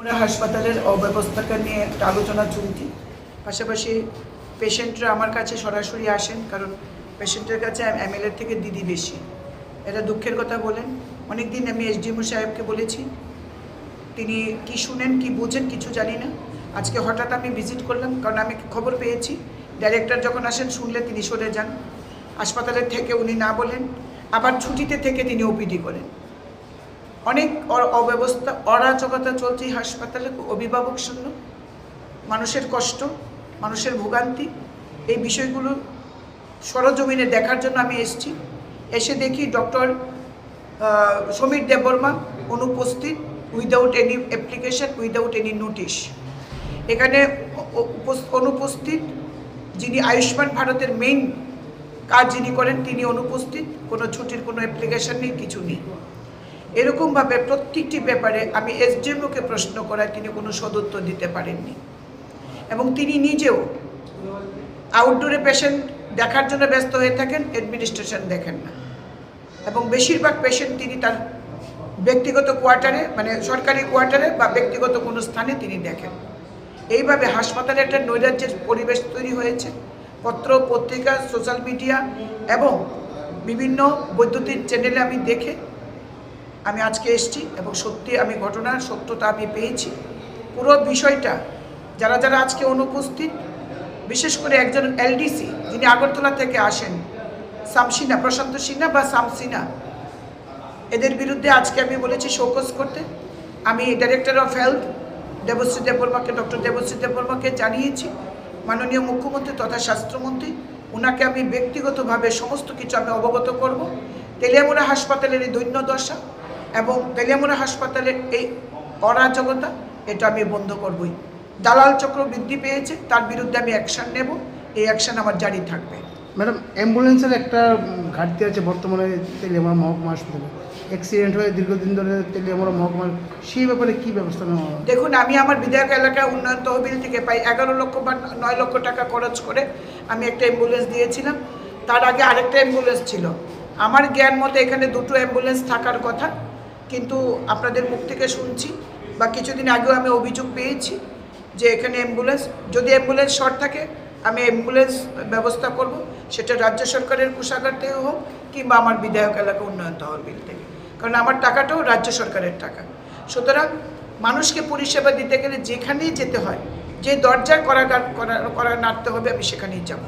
আমরা হাসপাতালের অব্যবস্থাটা নিয়ে একটা আলোচনা চলতি, পাশাপাশি পেশেন্টরা আমার কাছে সরাসরি আসেন, কারণ পেশেন্টের কাছে এমএলএর থেকে দিদি বেশি। এটা দুঃখের কথা বলেন। অনেক দিন আমি এসডিএমও সাহেবকে বলেছি, তিনি কি শুনেন কি বোঝেন কিছু জানি না। আজকে হঠাৎ আমি ভিজিট করলাম, কারণ আমি খবর পেয়েছি ডাইরেক্টর যখন আসেন শুনলে তিনি সরে যান, হাসপাতালের থেকে উনি না বলেন, আবার ছুটিতে থেকে তিনি ওপিডি করেন। অনেক অব্যবস্থা অরাজকতা চলছে এই হাসপাতালে, অভিভাবক শূন্য, মানুষের কষ্ট, মানুষের ভোগান্তি, এই বিষয়গুলো সরজমিনে দেখার জন্য আমি এসেছি। এসে দেখি ডক্টর সমীর দেববর্মা অনুপস্থিত, without any application, without any notice. এখানে অনুপস্থিত যিনি আয়ুষ্মান ভারতের মেইন কাজ যিনি করেন তিনি অনুপস্থিত, কোনো ছুটির কোনো অ্যাপ্লিকেশন নেই, কিছু নেই। এরকমভাবে প্রত্যেকটি ব্যাপারে আমি এসডিএমওকে প্রশ্ন করায় তিনি কোনো সদুত্তর দিতে পারেননি, এবং তিনি নিজেও আউটডোরে পেশেন্ট দেখার জন্য ব্যস্ত হয়ে থাকেন, অ্যাডমিনিস্ট্রেশন দেখেন না, এবং বেশিরভাগ পেশেন্ট তিনি তার ব্যক্তিগত কোয়ার্টারে, মানে সরকারি কোয়ার্টারে বা ব্যক্তিগত কোনো স্থানে তিনি দেখেন। এইভাবে হাসপাতালে একটা নৈরাজ্যের পরিবেশ তৈরি হয়েছে। পত্র পত্রিকা, সোশ্যাল মিডিয়া এবং বিভিন্ন বৈদ্যুতিন চ্যানেলে আমি দেখে আমি আজকে এসেছি, এবং সত্যি আমি ঘটনার সত্যতা আমি পেয়েছি। পুরো বিষয়টা যারা যারা আজকে অনুপস্থিত, বিশেষ করে একজন এলডিসি যিনি আগরতলা থেকে আসেন, শামসিনা, প্রশান্ত সিনহা বা শামসিনা, এদের বিরুদ্ধে আজকে আমি বলেছি শোকজ করতে। আমি ডাইরেক্টর অফ হেলথ দেবশ্রী দেববর্মাকে, ডক্টর দেবশ্রী দেববর্মাকে জানিয়েছি, মাননীয় মুখ্যমন্ত্রী তথা স্বাস্থ্যমন্ত্রী, ওনাকে আমি ব্যক্তিগতভাবে সমস্ত কিছু আমি অবগত করব। তেলিয়ামুড়া হাসপাতালের এই দৈন্য দশা এবং তেলিয়ামুড়া হাসপাতালের এই অরাজকতা, এটা আমি বন্ধ করবই। দালাল চক্র বৃদ্ধি পেয়েছে, তার বিরুদ্ধে আমি অ্যাকশান নেব, এই অ্যাকশান আমার জারি থাকবে। ম্যাডাম, অ্যাম্বুলেন্সের একটা ঘাটতি আছে বর্তমানে তেলিয়ামুড়া মহকুমা হাসপাতালে। অ্যাক্সিডেন্ট হয়ে দীর্ঘদিন ধরে তেলিয়ামুড়া মহকুমা, সেই ব্যাপারে কী ব্যবস্থা নেওয়া হয়? দেখুন, আমি আমার বিধায়ক এলাকা উন্নয়ন তহবিল থেকে প্রায় 11 লক্ষ বা 9 লক্ষ টাকা খরচ করে আমি একটা অ্যাম্বুলেন্স দিয়েছিলাম। তার আগে আরেকটা অ্যাম্বুলেন্স ছিল। আমার জ্ঞান মতে এখানে দুটো অ্যাম্বুলেন্স থাকার কথা, কিন্তু আপনাদের মুখ থেকে শুনছি বা কিছুদিন আগেও আমি অভিযোগ পেয়েছি যে এখানে অ্যাম্বুলেন্স, যদি অ্যাম্বুলেন্স শর্ট থাকে আমি অ্যাম্বুলেন্স ব্যবস্থা করব, সেটা রাজ্য সরকারের কোষাগার থেকে হোক কিংবা আমার বিধায়ক এলাকা উন্নয়ন তহবিল থেকে, কারণ আমার টাকাটাও রাজ্য সরকারের টাকা। সুতরাং মানুষকে পরিষেবা দিতে গেলে যেখানেই যেতে হয়, যে দরজায় করা নাড়তে হবে, আমি সেখানেই যাব।